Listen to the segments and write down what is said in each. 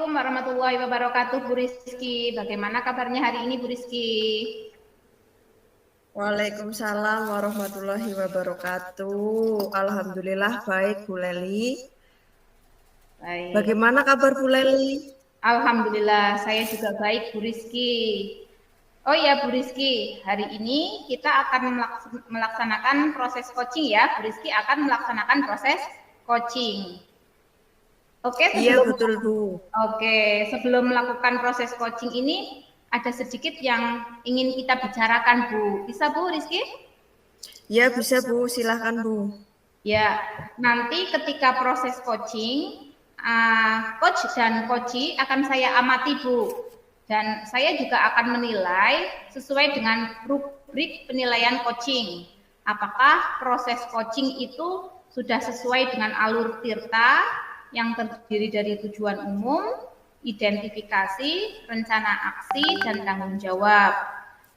Assalamualaikum warahmatullahi wabarakatuh, Bu Rizky. Bagaimana kabarnya hari ini, Bu Rizky? Waalaikumsalam warahmatullahi wabarakatuh. Alhamdulillah baik Bu Leli. Baik. Bagaimana kabar Bu Leli? Alhamdulillah, saya juga baik, Bu Rizky. Oh ya, Bu Rizky, hari ini kita akan melaksanakan proses coaching ya. Bu Rizky akan melaksanakan proses coaching. Iya betul Bu. Sebelum melakukan proses coaching ini, ada sedikit yang ingin kita bicarakan, Bu. Bisa, Bu Rizky? Ya bisa Bu, silahkan Bu. Ya, nanti ketika proses coaching, coach dan coachee akan saya amati, Bu. Dan saya juga akan menilai sesuai dengan rubrik penilaian coaching. Apakah proses coaching itu sudah sesuai dengan alur Tirta yang terdiri dari tujuan umum, identifikasi, rencana aksi, dan tanggung jawab.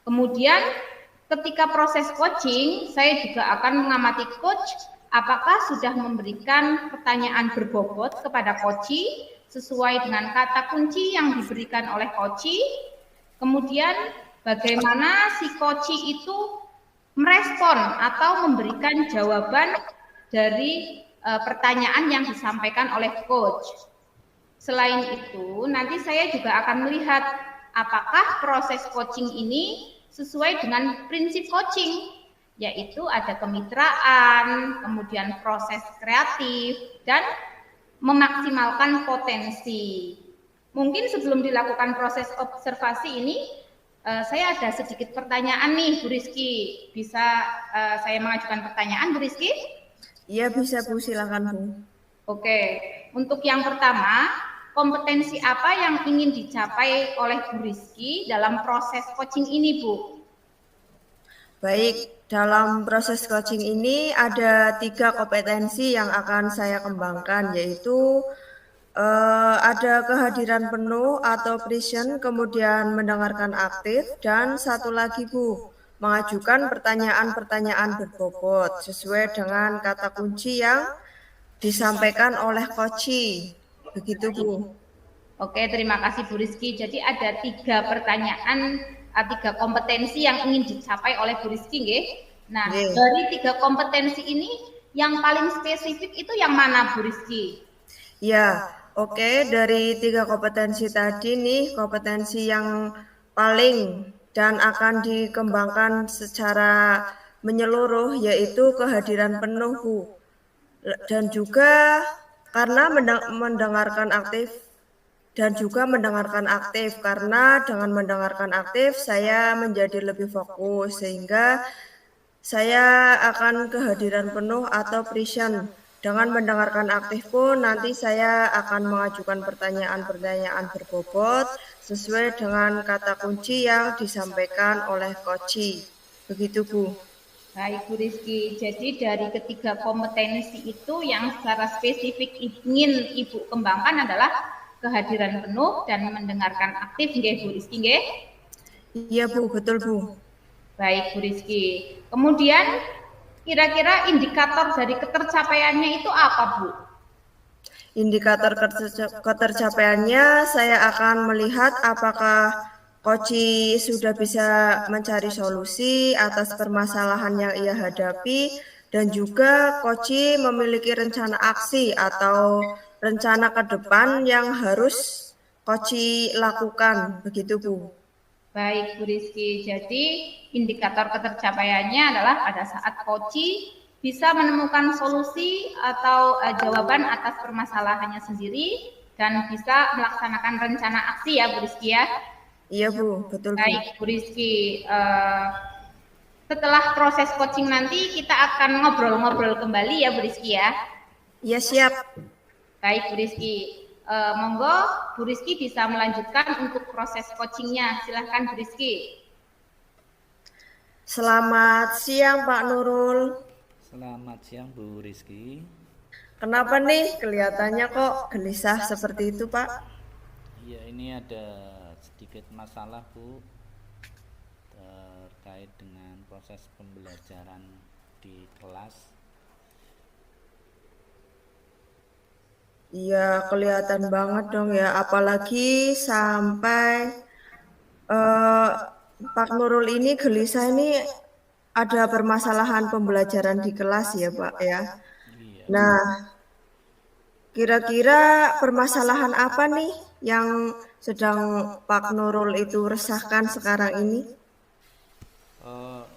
Kemudian ketika proses coaching, saya juga akan mengamati coach apakah sudah memberikan pertanyaan berbobot kepada coachee sesuai dengan kata kunci yang diberikan oleh coachee. Kemudian bagaimana si coachee itu merespon atau memberikan jawaban dari pertanyaan yang disampaikan oleh coach. Selain itu, nanti saya juga akan melihat apakah proses coaching ini sesuai dengan prinsip coaching, yaitu ada kemitraan, kemudian proses kreatif, dan memaksimalkan potensi. Mungkin sebelum dilakukan proses observasi ini, saya ada sedikit pertanyaan nih, Bu Rizky. Bisa saya mengajukan pertanyaan, Bu Rizky? Iya bisa Bu, silakan Bu. Oke, untuk yang pertama, kompetensi apa yang ingin dicapai oleh Bu Rizky dalam proses coaching ini, Bu? Baik, dalam proses coaching ini ada 3 kompetensi yang akan saya kembangkan, yaitu ada kehadiran penuh atau present, kemudian mendengarkan aktif, dan satu lagi Bu, mengajukan pertanyaan-pertanyaan berbobot sesuai dengan kata kunci yang disampaikan oleh coachee. Begitu Bu. Oke, terima kasih Bu Rizky. Jadi ada 3 pertanyaan, 3 kompetensi yang ingin dicapai oleh Bu Rizky, nggih. Nah, dari 3 kompetensi ini yang paling spesifik itu yang mana, Bu Rizky? Ya, oke. Dari 3 kompetensi tadi nih, kompetensi yang paling dan akan dikembangkan secara menyeluruh yaitu kehadiran penuh Bu. Dan juga karena mendengarkan aktif karena dengan mendengarkan aktif saya menjadi lebih fokus sehingga saya akan kehadiran penuh atau present. Dengan mendengarkan aktif pun nanti saya akan mengajukan pertanyaan-pertanyaan berbobot sesuai dengan kata kunci yang disampaikan oleh coachee. Begitu Bu. Baik Bu Rizky, jadi dari ketiga kompetensi itu yang secara spesifik ingin Ibu kembangkan adalah kehadiran penuh dan mendengarkan aktif, nggih Bu Rizky, nggih? Iya Bu, betul Bu. Baik Bu Rizky. Kemudian kira-kira indikator dari ketercapaiannya itu apa Bu? Indikator ketercapaiannya saya akan melihat apakah coachee sudah bisa mencari solusi atas permasalahan yang ia hadapi dan juga coachee memiliki rencana aksi atau rencana ke depan yang harus coachee lakukan. Begitu Bu. Baik Bu Rizky, jadi indikator ketercapaiannya adalah pada saat coachee bisa menemukan solusi atau jawaban atas permasalahannya sendiri dan bisa melaksanakan rencana aksi ya Bu Rizky ya. Iya Bu, betul Bu. Baik Bu Rizky, setelah proses coaching nanti kita akan ngobrol-ngobrol kembali ya Bu Rizky ya. Iya siap. Baik Bu Rizky, monggo Bu Rizky bisa melanjutkan untuk proses coachingnya. Silahkan Bu Rizky. Selamat siang Pak Nurul. Selamat siang Bu Rizky. Kenapa nih kelihatannya kok gelisah seperti itu Pak? Iya, ini ada sedikit masalah Bu terkait dengan proses pembelajaran di kelas. Iya, kelihatan banget dong ya, apalagi sampai eh, Pak Nurul ini gelisah ini ada permasalahan pembelajaran di kelas ya, Pak ya. Iya, Nah, kira-kira permasalahan apa nih yang sedang Pak Nurul itu resahkan sekarang ini?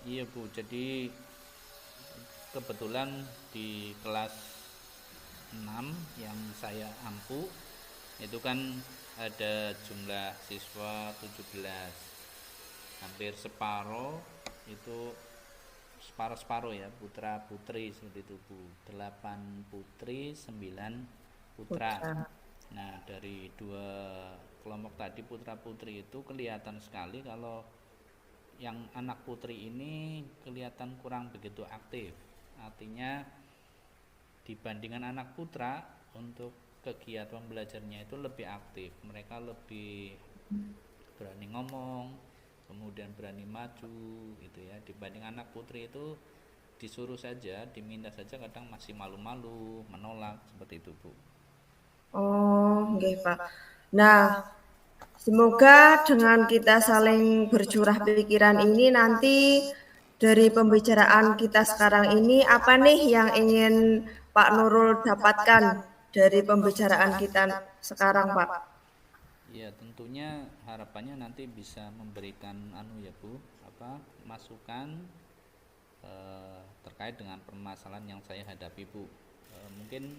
iya Bu. Jadi kebetulan di kelas 6 yang saya ampu itu kan ada jumlah siswa 17, hampir separuh itu, separuh-separuh ya, putra putri seperti itu Bu. 8 putri, 9 putra. Putra. Nah, dari dua kelompok tadi putra putri itu kelihatan sekali kalau yang anak putri ini kelihatan kurang begitu aktif. Artinya dibandingkan anak putra, untuk kegiatan belajarnya itu lebih aktif. Mereka lebih berani ngomong, kemudian berani maju gitu ya. Dibanding anak putri itu disuruh saja, diminta saja kadang masih malu-malu, menolak seperti itu Bu. Oh, nggih, Pak. Nah, semoga dengan kita saling bercurah pikiran ini nanti dari pembicaraan kita sekarang ini apa nih yang ingin Pak Nurul dapatkan dari pembicaraan kita sekarang, Pak? Ya, tentunya harapannya nanti bisa memberikan ya Bu, masukan terkait dengan permasalahan yang saya hadapi Bu. Mungkin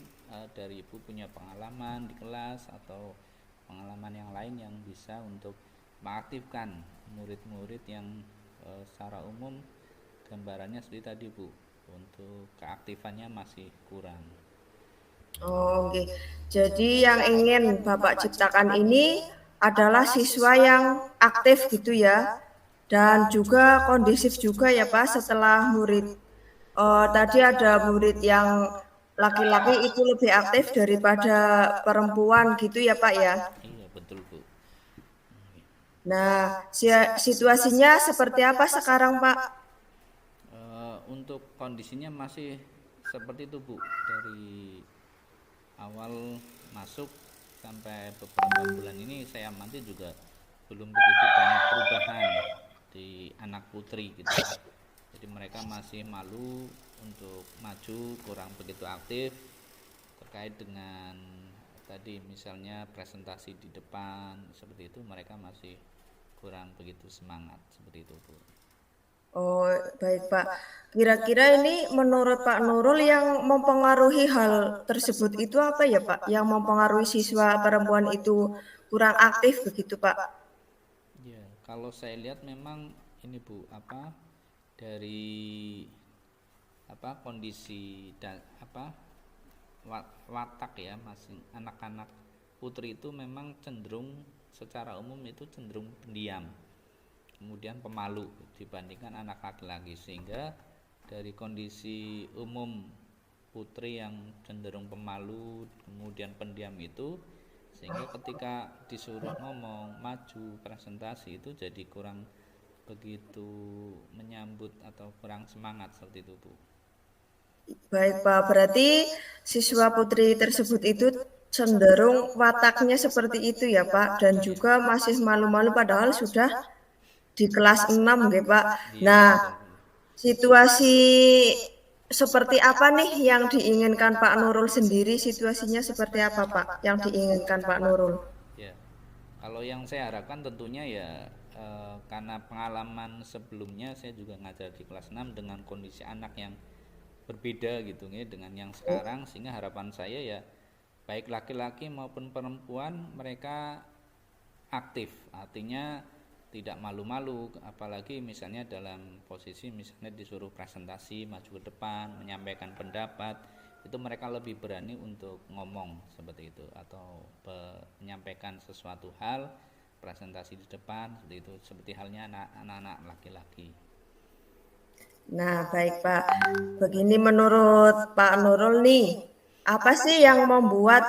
dari Ibu punya pengalaman di kelas atau pengalaman yang lain yang bisa untuk mengaktifkan murid-murid yang secara umum gambarannya seperti tadi Bu, untuk keaktifannya masih kurang. Oh, oke. Jadi yang ingin Bapak ciptakan ini adalah siswa yang aktif gitu ya, dan juga kondisif juga ya Pak setelah murid. Tadi ada murid yang laki-laki itu lebih aktif daripada perempuan gitu ya Pak ya. Iya betul Bu. Nah, situasinya seperti apa sekarang Pak? Untuk kondisinya masih seperti itu Bu, dari awal masuk sampai beberapa bulan ini saya amati juga belum begitu banyak perubahan di anak putri gitu. Jadi mereka masih malu untuk maju, kurang begitu aktif terkait dengan tadi misalnya presentasi di depan seperti itu, mereka masih kurang begitu semangat seperti itu Bu. Oh, baik Pak. Kira-kira ini menurut Pak Nurul yang mempengaruhi hal tersebut itu apa ya Pak? Yang mempengaruhi siswa perempuan itu kurang aktif begitu Pak? Ya, kalau saya lihat memang ini Bu, dari kondisi dan watak ya, masing anak-anak putri itu memang cenderung secara umum itu cenderung pendiam, kemudian pemalu dibandingkan anak laki-laki, sehingga dari kondisi umum putri yang cenderung pemalu kemudian pendiam itu, sehingga ketika disuruh ngomong, maju, presentasi itu jadi kurang begitu menyambut atau kurang semangat seperti itu Bu. Baik Pak, berarti siswa putri tersebut itu cenderung wataknya seperti itu ya Pak, dan juga masih malu-malu padahal sudah di kelas 6 ya Pak. Iya Nah, betul Bu. situasi seperti apa nih yang diinginkan Pak Nurul sendiri? Situasinya seperti apa Pak yang diinginkan Pak Nurul? Ya, kalau yang saya harapkan tentunya ya, karena pengalaman sebelumnya saya juga ngajar di kelas 6 dengan kondisi anak yang berbeda gitu ya dengan yang sekarang, sehingga harapan saya ya baik laki-laki maupun perempuan mereka aktif, artinya tidak malu-malu, apalagi misalnya dalam posisi misalnya disuruh presentasi, maju ke depan, menyampaikan pendapat, itu mereka lebih berani untuk ngomong seperti itu, atau menyampaikan sesuatu hal, presentasi di depan seperti itu, seperti halnya anak-anak laki-laki. Nah, baik Pak. Begini menurut Pak Nurul nih, apa sih yang membuat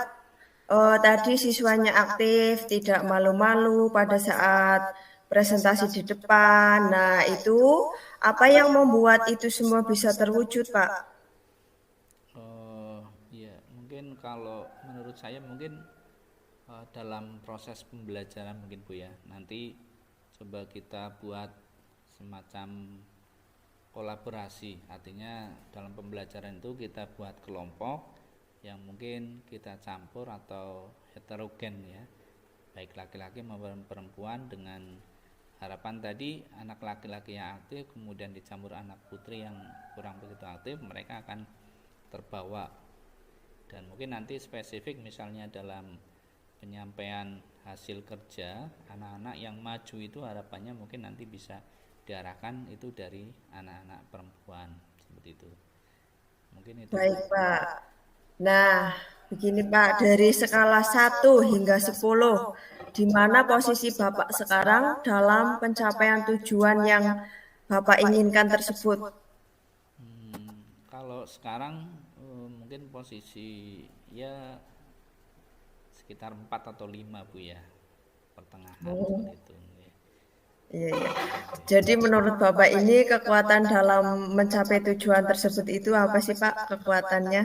tadi siswanya aktif, tidak malu-malu pada saat presentasi di depan? Nah, itu apa yang membuat itu semua bisa terwujud, Pak? Ya mungkin mungkin kalau menurut saya mungkin dalam proses pembelajaran mungkin Bu ya, nanti coba kita buat semacam kolaborasi, artinya dalam pembelajaran itu kita buat kelompok yang mungkin kita campur atau heterogen ya, baik laki-laki maupun perempuan, dengan harapan tadi anak laki-laki yang aktif kemudian dicampur anak putri yang kurang begitu aktif, mereka akan terbawa. Dan mungkin nanti spesifik misalnya dalam penyampaian hasil kerja anak-anak yang maju itu harapannya mungkin nanti bisa diarahkan itu dari anak-anak perempuan, seperti itu. Mungkin itu. Baik, Pak. Nah, begini Pak, dari skala 1 hingga 10, di mana posisi Bapak sekarang dalam pencapaian tujuan yang Bapak inginkan tersebut? Kalau sekarang mungkin posisi ya sekitar 4 atau 5 Bu ya, pertengahan seperti itu. Iya, iya. Jadi menurut Bapak ini kekuatan dalam mencapai tujuan tersebut itu apa sih Pak kekuatannya?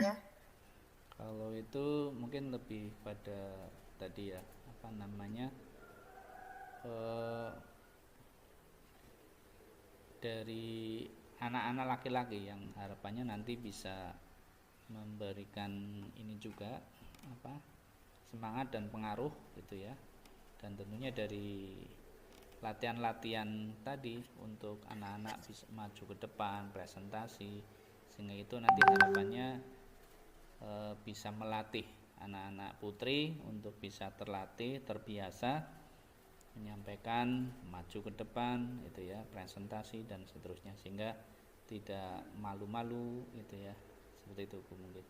Kalau itu mungkin lebih pada tadi ya, apa namanya, dari anak-anak laki-laki yang harapannya nanti bisa memberikan ini juga apa, semangat dan pengaruh gitu ya. Dan tentunya dari latihan-latihan tadi untuk anak-anak bisa maju ke depan, presentasi, sehingga itu nanti harapannya bisa melatih anak-anak putri untuk bisa terlatih, terbiasa menyampaikan, maju ke depan itu ya, presentasi dan seterusnya, sehingga tidak malu-malu itu ya, seperti itu Bu mungkin.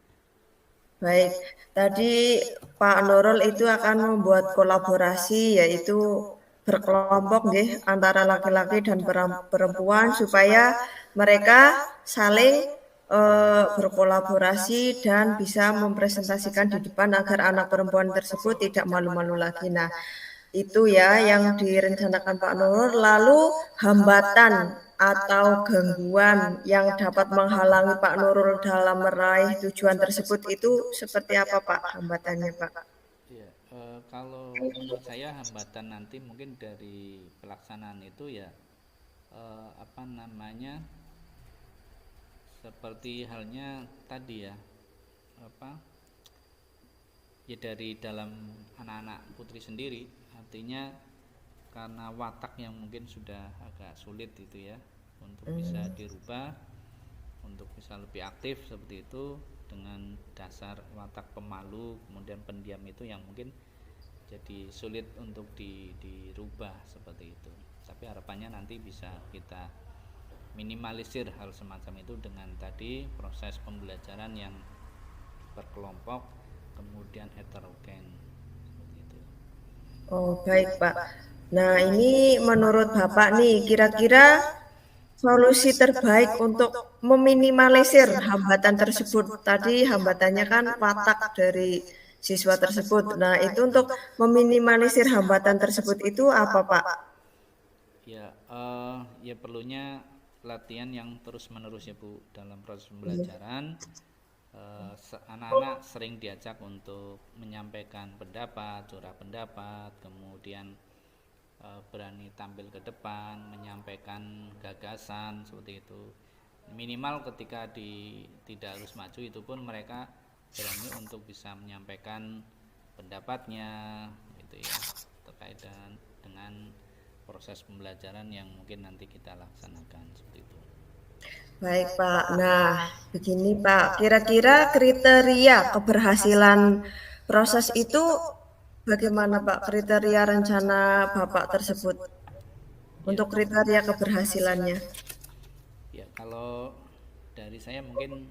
Baik, tadi Pak Nurul itu akan membuat kolaborasi yaitu berkelompok nggih, antara laki-laki dan perempuan supaya mereka saling berkolaborasi dan bisa mempresentasikan di depan agar anak perempuan tersebut tidak malu-malu lagi. Nah, itu ya yang direncanakan Pak Nurul. Lalu hambatan atau gangguan yang dapat menghalangi Pak Nurul dalam meraih tujuan tersebut itu seperti apa Pak hambatannya Pak? Ya, kalau menurut saya hambatan nanti mungkin dari pelaksanaan itu ya, apa namanya, seperti halnya tadi ya, apa ya, dari dalam anak-anak putri sendiri, artinya karena watak yang mungkin sudah agak sulit itu ya untuk bisa dirubah, untuk bisa lebih aktif seperti itu, dengan dasar watak pemalu kemudian pendiam itu yang mungkin jadi sulit untuk dirubah seperti itu. Tapi harapannya nanti bisa kita minimalisir hal semacam itu dengan tadi proses pembelajaran yang berkelompok kemudian heterogen seperti itu. Oh baik Pak. Nah ini menurut Bapak nih kira-kira solusi terbaik untuk meminimalisir hambatan tersebut. Tadi hambatannya kan watak dari siswa tersebut. Nah itu untuk meminimalisir hambatan tersebut itu apa Pak? Ya, ya perlunya latihan yang terus-menerus ya Bu dalam proses pembelajaran. Anak-anak sering diajak untuk menyampaikan pendapat, curah pendapat, kemudian berani tampil ke depan, menyampaikan gagasan seperti itu. Minimal ketika tidak harus maju itu pun mereka berani untuk bisa menyampaikan pendapatnya gitu ya, terkait dengan proses pembelajaran yang mungkin nanti kita laksanakan seperti itu. Baik Pak, nah begini Pak, kira-kira kriteria keberhasilan proses itu bagaimana Pak, kriteria rencana Bapak tersebut untuk kriteria keberhasilannya? Ya kalau dari saya mungkin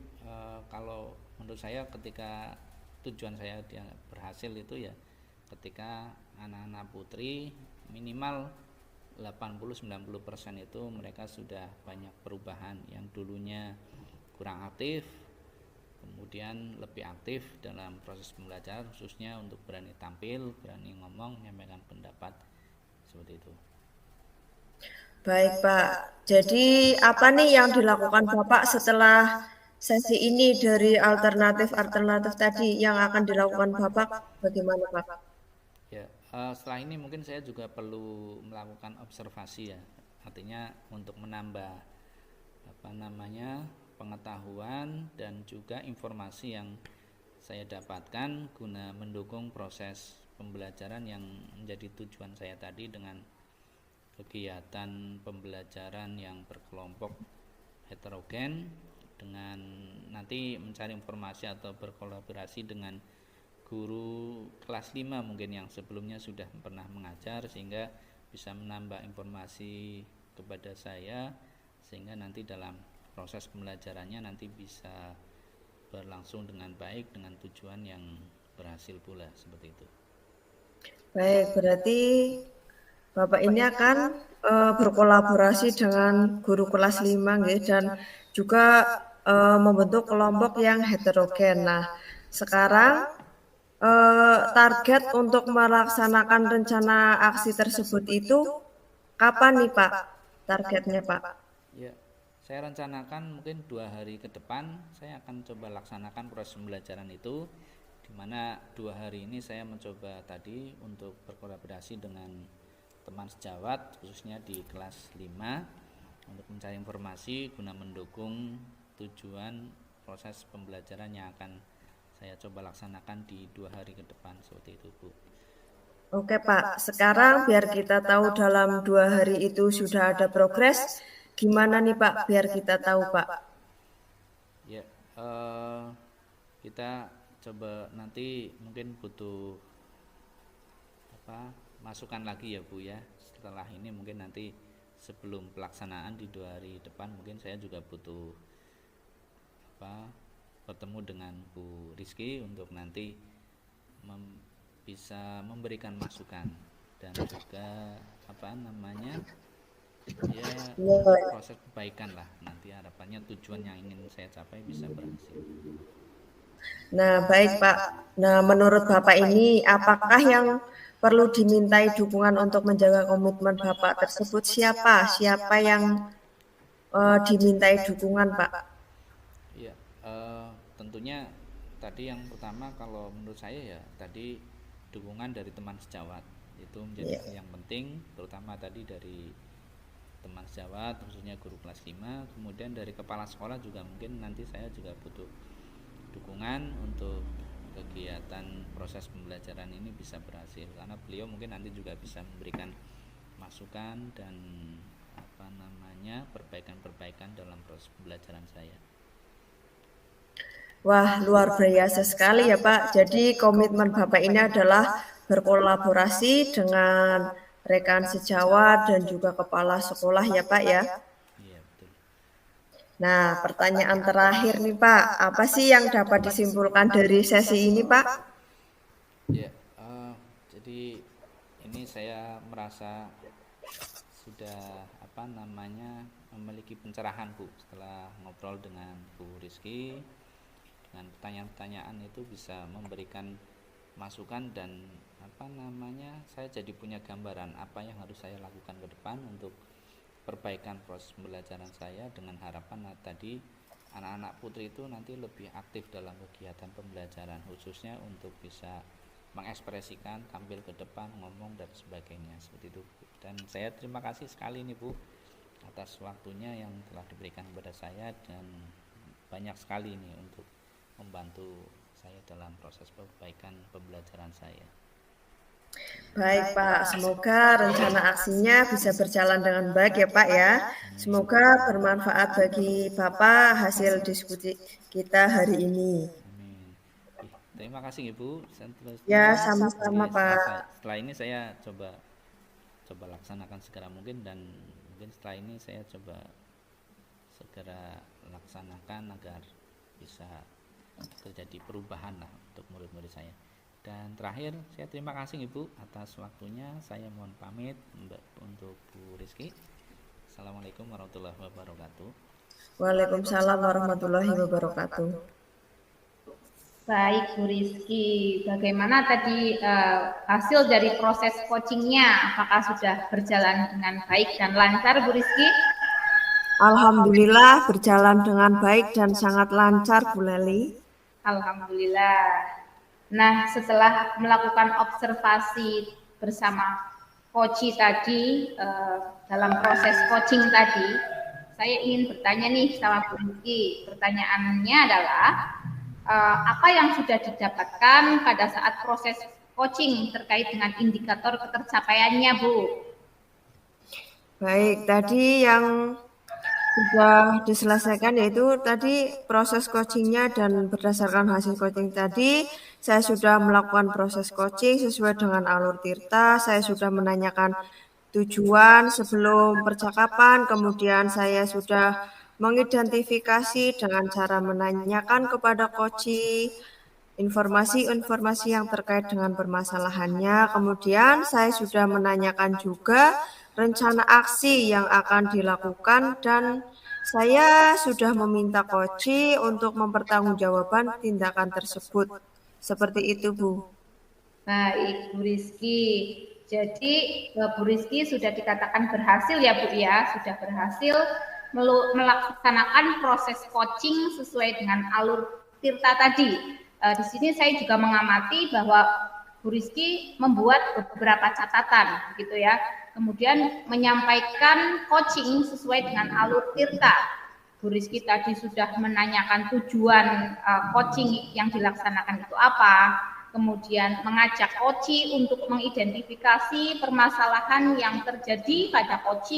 kalau menurut saya ketika tujuan saya dia berhasil itu ya ketika anak-anak putri minimal 80-90% itu mereka sudah banyak perubahan, yang dulunya kurang aktif kemudian lebih aktif dalam proses pembelajaran, khususnya untuk berani tampil, berani ngomong, menyampaikan pendapat seperti itu. Baik Pak, jadi apa nih yang dilakukan Bapak setelah sesi ini dari alternatif-alternatif tadi yang akan dilakukan Bapak bagaimana Pak? Ya, setelah ini mungkin saya juga perlu melakukan observasi ya. Artinya untuk menambah apa namanya pengetahuan dan juga informasi yang saya dapatkan guna mendukung proses pembelajaran yang menjadi tujuan saya tadi dengan kegiatan pembelajaran yang berkelompok heterogen dengan nanti mencari informasi atau berkolaborasi dengan guru kelas 5 mungkin yang sebelumnya sudah pernah mengajar sehingga bisa menambah informasi kepada saya sehingga nanti dalam proses pembelajarannya nanti bisa berlangsung dengan baik dengan tujuan yang berhasil pula seperti itu. Baik, berarti Bapak ini akan berkolaborasi dengan guru kelas 5 nggih, dan juga membentuk kelompok yang heterogen. Nah, sekarang target untuk melaksanakan rencana aksi tersebut itu kapan nih Pak? Targetnya Pak? Ya, saya rencanakan mungkin 2 hari ke depan saya akan coba laksanakan proses pembelajaran itu, di mana 2 hari ini saya mencoba tadi untuk berkolaborasi dengan teman sejawat khususnya di kelas 5 untuk mencari informasi guna mendukung tujuan proses pembelajaran yang akan saya coba laksanakan di 2 hari ke depan seperti itu Bu. Oke Pak, sekarang biar kita tahu dalam 2 hari itu sudah ada progres, gimana nih Pak biar kita tahu Pak? Ya, kita coba nanti mungkin butuh apa masukan lagi ya Bu ya. Setelah ini mungkin nanti sebelum pelaksanaan di 2 hari depan mungkin saya juga butuh apa bertemu dengan Bu Rizky untuk nanti bisa memberikan masukan dan juga apa namanya ya proses perbaikan lah, nanti harapannya tujuan yang ingin saya capai bisa berhasil. Nah baik Pak, nah menurut Bapak ini apakah yang perlu dimintai dukungan untuk menjaga komitmen Bapak tersebut siapa? Siapa yang dimintai dukungan Pak? Iya, tentunya tadi yang pertama kalau menurut saya ya tadi dukungan dari teman sejawat itu menjadi yang penting, terutama tadi dari teman sejawat khususnya guru kelas 5, kemudian dari kepala sekolah juga mungkin nanti saya juga butuh dukungan untuk kegiatan proses pembelajaran ini bisa berhasil karena beliau mungkin nanti juga bisa memberikan masukan dan apa namanya perbaikan-perbaikan dalam proses pembelajaran saya. Wah, luar biasa sekali ya Pak. Jadi komitmen Bapak ini adalah berkolaborasi dengan rekan sejawat dan juga kepala sekolah ya Pak ya. Iya, betul. Nah, pertanyaan terakhir nih Pak, apa sih yang dapat disimpulkan dari sesi ini Pak? Ya, jadi ini saya merasa sudah apa namanya memiliki pencerahan Bu setelah ngobrol dengan Bu Rizky. Dengan pertanyaan-pertanyaan itu bisa memberikan masukan dan apa namanya saya jadi punya gambaran apa yang harus saya lakukan ke depan untuk perbaikan proses pembelajaran saya dengan harapan tadi anak-anak putri itu nanti lebih aktif dalam kegiatan pembelajaran khususnya untuk bisa mengekspresikan, tampil ke depan, ngomong dan sebagainya seperti itu. Dan saya terima kasih sekali nih Bu atas waktunya yang telah diberikan kepada saya dan banyak sekali nih untuk membantu saya dalam proses perbaikan pembelajaran saya. Baik Pak, semoga rencana aksinya bisa berjalan dengan baik ya Pak ya. Semoga bermanfaat bagi Bapak hasil diskusi kita hari ini. Amin. Terima kasih Ibu. Ya, sama-sama Pak. Setelah ini saya coba laksanakan segera mungkin dan mungkin setelah ini saya coba segera laksanakan agar bisa terjadi perubahan lah untuk murid-murid saya. Dan terakhir saya terima kasih Ibu atas waktunya. Saya mohon pamit untuk Bu Rizky. Assalamualaikum warahmatullahi wabarakatuh. Waalaikumsalam warahmatullahi wabarakatuh. Baik Bu Rizky, bagaimana tadi hasil dari proses coachingnya? Apakah sudah berjalan dengan baik dan lancar Bu Rizky? Alhamdulillah berjalan dengan baik dan sangat lancar, Bu Leli. Alhamdulillah. Nah, setelah melakukan observasi bersama Koci tadi dalam proses coaching tadi, saya ingin bertanya nih sama Bu Rizky. Pertanyaannya adalah apa yang sudah didapatkan pada saat proses coaching terkait dengan indikator ketercapaiannya, Bu? Baik, tadi yang sudah diselesaikan yaitu tadi proses coachingnya dan berdasarkan hasil coaching tadi saya sudah melakukan proses coaching sesuai dengan alur Tirta. Saya sudah menanyakan tujuan sebelum percakapan, kemudian saya sudah mengidentifikasi dengan cara menanyakan kepada coach informasi-informasi yang terkait dengan permasalahannya. Kemudian saya sudah menanyakan juga rencana aksi yang akan dilakukan dan saya sudah meminta coach untuk mempertanggungjawabkan tindakan tersebut. Seperti itu, Bu. Baik, Bu Rizky. Jadi Bu Rizky sudah dikatakan berhasil ya, Bu ya, sudah berhasil melaksanakan proses coaching sesuai dengan alur Tirta tadi. Di sini saya juga mengamati bahwa Bu Rizky membuat beberapa catatan, gitu ya. Kemudian menyampaikan coaching sesuai dengan alur Tirta. Bu Rizky tadi sudah menanyakan tujuan coaching yang dilaksanakan itu apa, kemudian mengajak coach untuk mengidentifikasi permasalahan yang terjadi pada coach,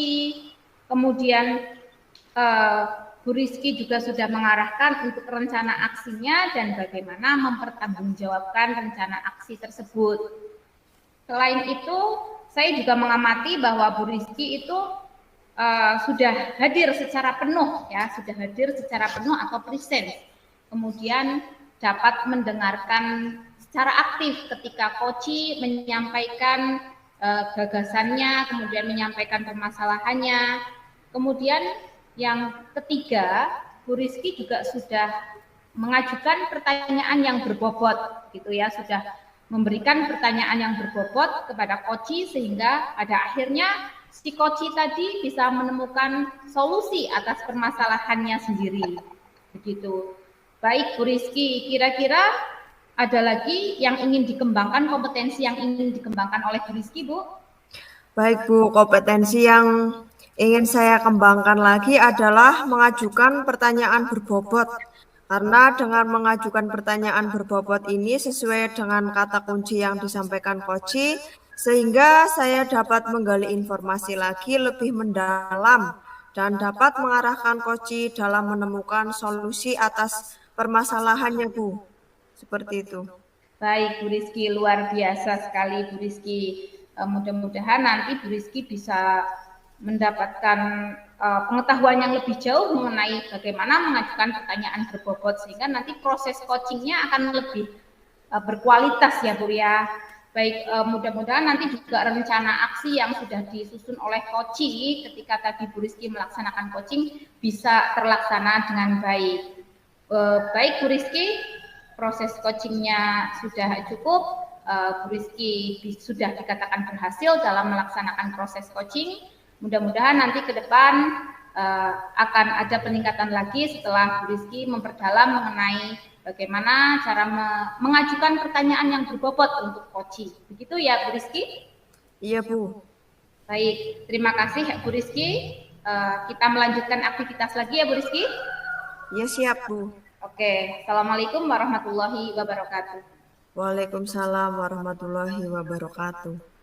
kemudian Bu Rizky juga sudah mengarahkan untuk rencana aksinya dan bagaimana mempertanggungjawabkan rencana aksi tersebut. Selain itu, saya juga mengamati bahwa Bu Rizky itu sudah hadir secara penuh, ya, sudah hadir secara penuh atau present. Kemudian dapat mendengarkan secara aktif ketika coach menyampaikan gagasannya, kemudian menyampaikan permasalahannya. Kemudian yang ketiga, Bu Rizky juga sudah mengajukan pertanyaan yang berbobot, gitu ya, sudah memberikan pertanyaan yang berbobot kepada coach sehingga pada akhirnya si coach tadi bisa menemukan solusi atas permasalahannya sendiri. Begitu. Baik, Bu Rizky, kira-kira ada lagi yang ingin dikembangkan, kompetensi yang ingin dikembangkan oleh Bu Rizky, Bu? Baik, Bu, kompetensi yang ingin saya kembangkan lagi adalah mengajukan pertanyaan berbobot. Karena dengan mengajukan pertanyaan berbobot ini sesuai dengan kata kunci yang disampaikan coach, sehingga saya dapat menggali informasi lagi lebih mendalam dan dapat mengarahkan coach dalam menemukan solusi atas permasalahannya, Bu. Seperti itu. Baik, Bu Rizky, luar biasa sekali Bu Rizky. Mudah-mudahan nanti Bu Rizky bisa mendapatkan pengetahuan yang lebih jauh mengenai bagaimana mengajukan pertanyaan berbobot sehingga nanti proses coachingnya akan lebih berkualitas ya Bu ya. Baik, mudah-mudahan nanti juga rencana aksi yang sudah disusun oleh coach ketika tadi Bu Rizky melaksanakan coaching bisa terlaksana dengan baik. Baik Bu Rizky, proses coachingnya sudah cukup. Bu Rizky sudah dikatakan berhasil dalam melaksanakan proses coaching. Mudah-mudahan nanti ke depan akan ada peningkatan lagi setelah Bu Rizky memperdalam mengenai bagaimana cara mengajukan pertanyaan yang berbobot untuk coaching. Begitu ya Bu Rizky? Iya Bu. Baik, terima kasih Bu Rizky. Kita melanjutkan aktivitas lagi ya Bu Rizky? Iya siap Bu. Oke, Assalamualaikum warahmatullahi wabarakatuh. Waalaikumsalam warahmatullahi wabarakatuh.